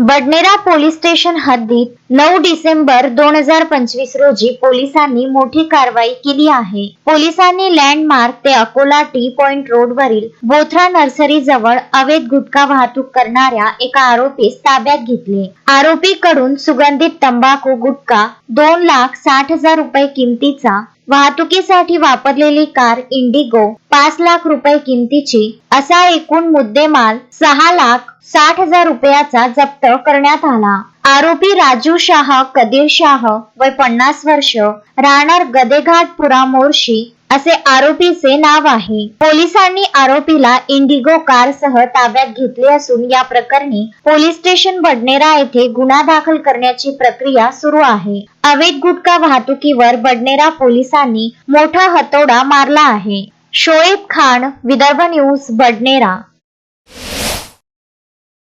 Badnera police station हद्दीत 9 डिसेंबर 2025 रोजी पोलिसांनी मोठी कारवाई केली आहे. पोलिसांनी लँडमार्क ते अकोला टी पॉइंट रोडवरील बोथरा नर्सरी जवळ अवैध गुटखा वाहतूक करणाऱ्या एका आरोपीस ताब्यात घेतले. आरोपीकडून सुगंधित तंबाखू गुटखा 2,60,000 रुपये किमतीचा, वाहतुकीसाठी वापरलेली कार इंडिगो 5 लाख रुपये किमतीची असा एकूण मुद्देमाल 6,60,000 रुपयाचा जप्त करण्यात आला. आरोपी राजू शाह कदीर शाह वय 50 वर्ष, राहणार गदेघाटपुरा मोर्शी असे आरोपीचे नाव आहे. पोलिसांनी आरोपीला इंडिगो कार सह ताब्यात घेतले असून या प्रकरणी पोलीस स्टेशन बडनेरा येथे गुन्हा दाखल करण्याची प्रक्रिया सुरू आहे. अवैध गुटखा वाहतुकीवर बडनेरा पोलिसांनी मोठा हातोडा मारला आहे. शोएब खान, विदर्भ न्यूज, बडनेरा.